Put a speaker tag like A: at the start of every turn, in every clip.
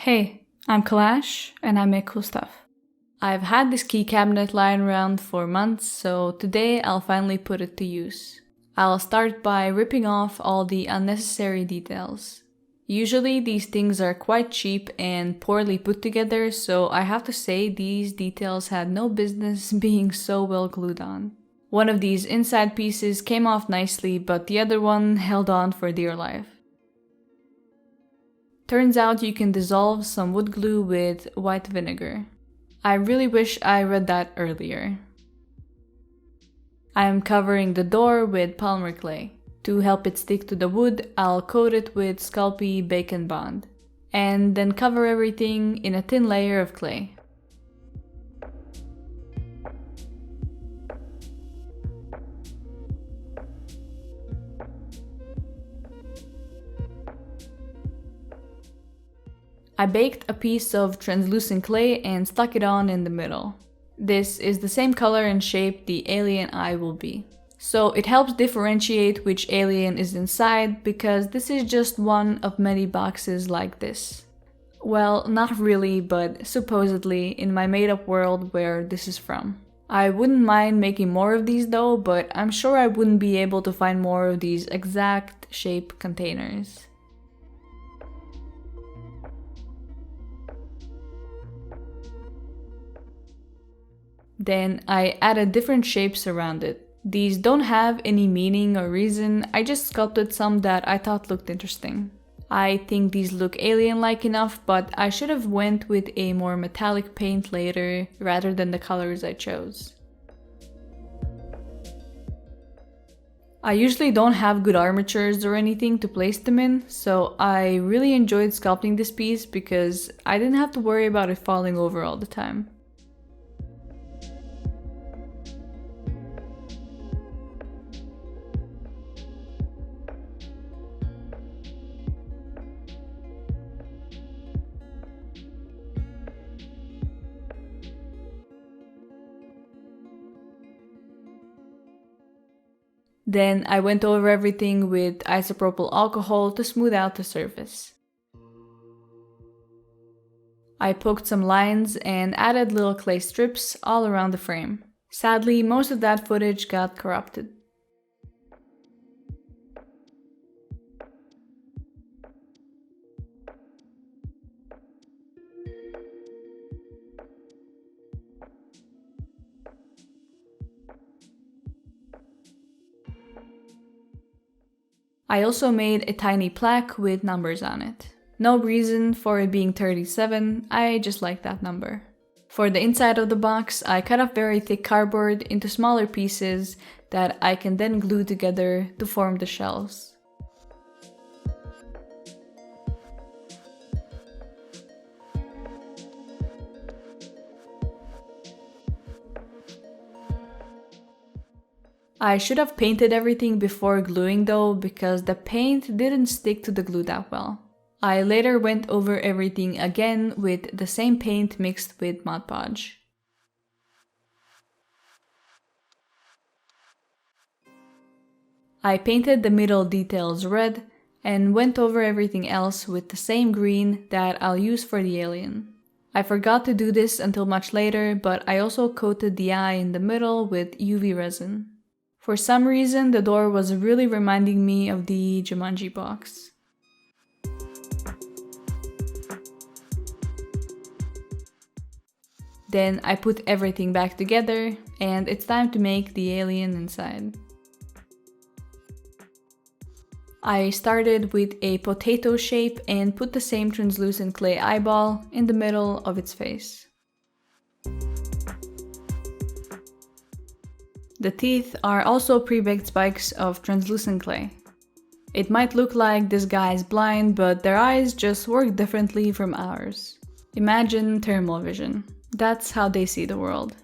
A: Hey, I'm Kalash, and I make cool stuff. I've had this key cabinet lying around for months, so today I'll finally put it to use. I'll start by ripping off all the unnecessary details. Usually these things are quite cheap and poorly put together, so I have to say these details had no business being so well glued on. One of these inside pieces came off nicely, but the other one held on for dear life. Turns out you can dissolve some wood glue with white vinegar. I really wish I read that earlier. I am covering the door with polymer clay. To help it stick to the wood, I'll coat it with Sculpey Bacon Bond, and then cover everything in a thin layer of clay. I baked a piece of translucent clay and stuck it on in the middle. This is the same color and shape the alien eye will be. So it helps differentiate which alien is inside, because this is just one of many boxes like this. Well, not really, but supposedly in my made-up world where this is from. I wouldn't mind making more of these though, but I'm sure I wouldn't be able to find more of these exact shape containers. Then I added different shapes around it. These don't have any meaning or reason, I just sculpted some that I thought looked interesting. I think these look alien-like enough, but I should have went with a more metallic paint later rather than the colors I chose. I usually don't have good armatures or anything to place them in, so I really enjoyed sculpting this piece because I didn't have to worry about it falling over all the time. Then I went over everything with isopropyl alcohol to smooth out the surface. I poked some lines and added little clay strips all around the frame. Sadly, most of that footage got corrupted. I also made a tiny plaque with numbers on it. No reason for it being 37, I just like that number. For the inside of the box, I cut up very thick cardboard into smaller pieces that I can then glue together to form the shells. I should have painted everything before gluing though, because the paint didn't stick to the glue that well. I later went over everything again with the same paint mixed with Mod Podge. I painted the middle details red and went over everything else with the same green that I'll use for the alien. I forgot to do this until much later, but I also coated the eye in the middle with UV resin. For some reason, the door was really reminding me of the Jumanji box. Then I put everything back together, and it's time to make the alien inside. I started with a potato shape and put the same translucent clay eyeball in the middle of its face. The teeth are also pre-baked spikes of translucent clay. It might look like this guy is blind, but their eyes just work differently from ours. Imagine thermal vision. That's how they see the world.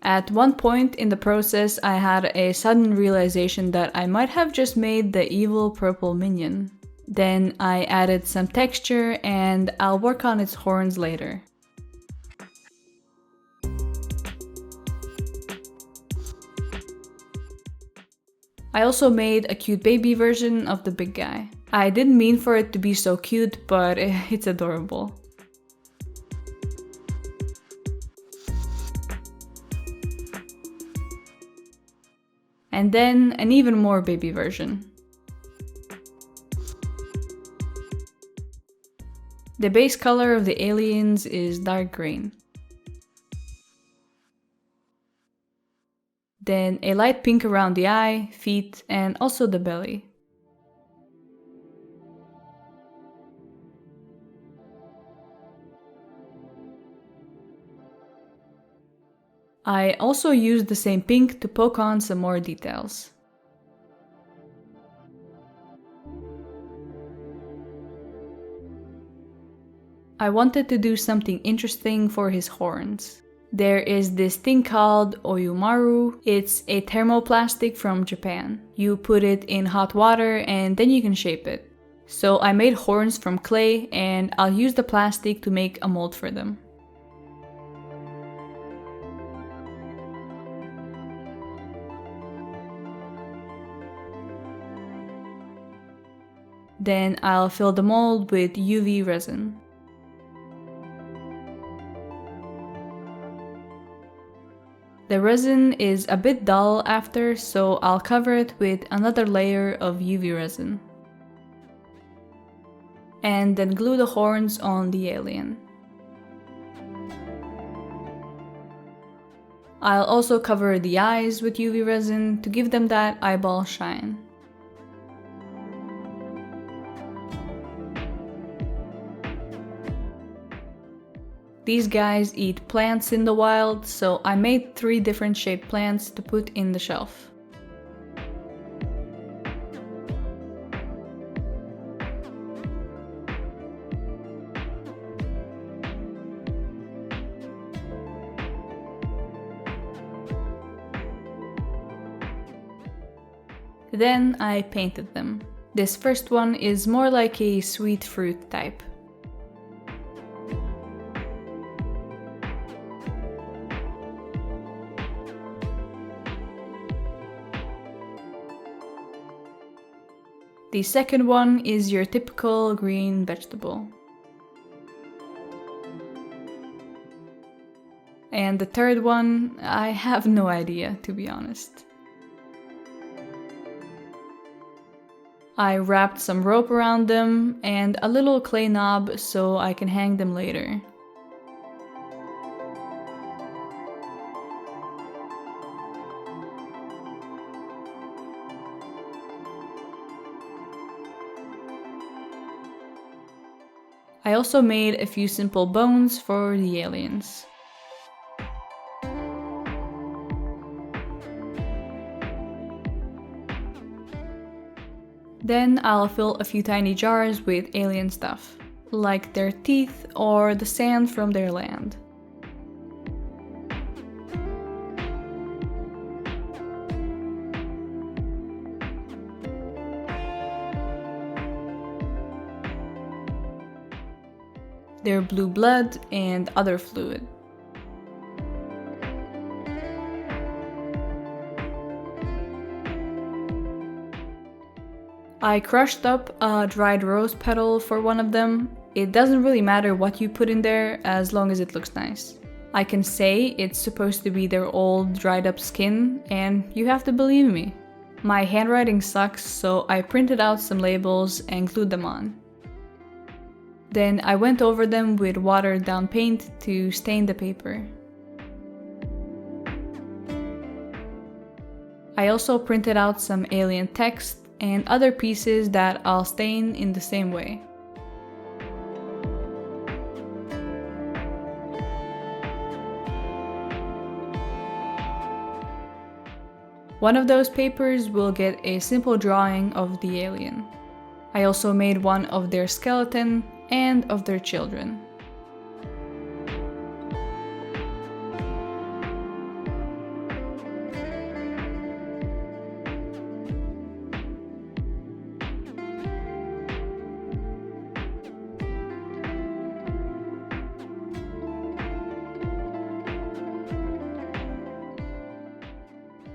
A: At one point in the process, I had a sudden realization that I might have just made the evil purple minion. Then I added some texture and I'll work on its horns later. I also made a cute baby version of the big guy. I didn't mean for it to be so cute, but it's adorable. and then an even more baby version. The base color of the aliens is dark green. Then a light pink around the eye, feet, and also the belly. I also used the same pink to poke on some more details. I wanted to do something interesting for his horns. There is this thing called Oyumaru. It's a thermoplastic from Japan. You put it in hot water and then you can shape it. So I made horns from clay and I'll use the plastic to make a mold for them. Then I'll fill the mold with UV resin. The resin is a bit dull after, so I'll cover it with another layer of UV resin. And then glue the horns on the alien. I'll also cover the eyes with UV resin to give them that eyeball shine. These guys eat plants in the wild, so I made 3 different shaped plants to put in the shelf. Then I painted them. This first one is more like a sweet fruit type. The second one is your typical green vegetable. And the third one, I have no idea, to be honest. I wrapped some rope around them and a little clay knob so I can hang them later. I also made a few simple bones for the aliens. Then I'll fill a few tiny jars with alien stuff, like their teeth or the sand from their land. Their blue blood and other fluid. I crushed up a dried rose petal for one of them. It doesn't really matter what you put in there as long as it looks nice. I can say it's supposed to be their old dried up skin, and you have to believe me. My handwriting sucks, so I printed out some labels and glued them on. Then I went over them with watered down paint to stain the paper. I also printed out some alien text and other pieces that I'll stain in the same way. One of those papers will get a simple drawing of the alien. I also made one of their skeleton and of their children.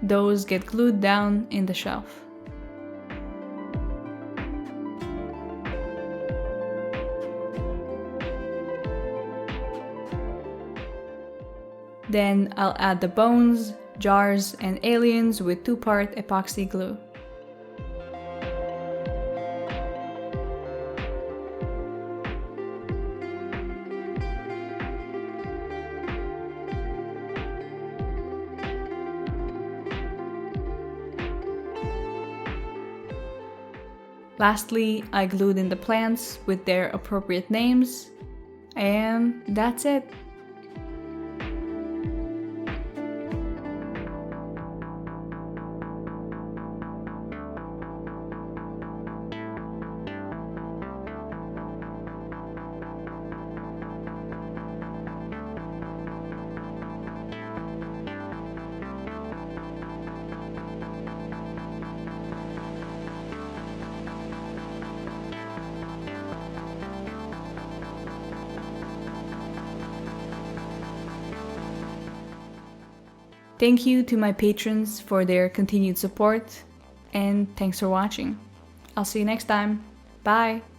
A: Those get glued down in the shelf. Then I'll add the bones, jars, and aliens with 2-part epoxy glue. Lastly, I glued in the plants with their appropriate names, and that's it. Thank you to my patrons for their continued support, and thanks for watching. I'll see you next time. Bye!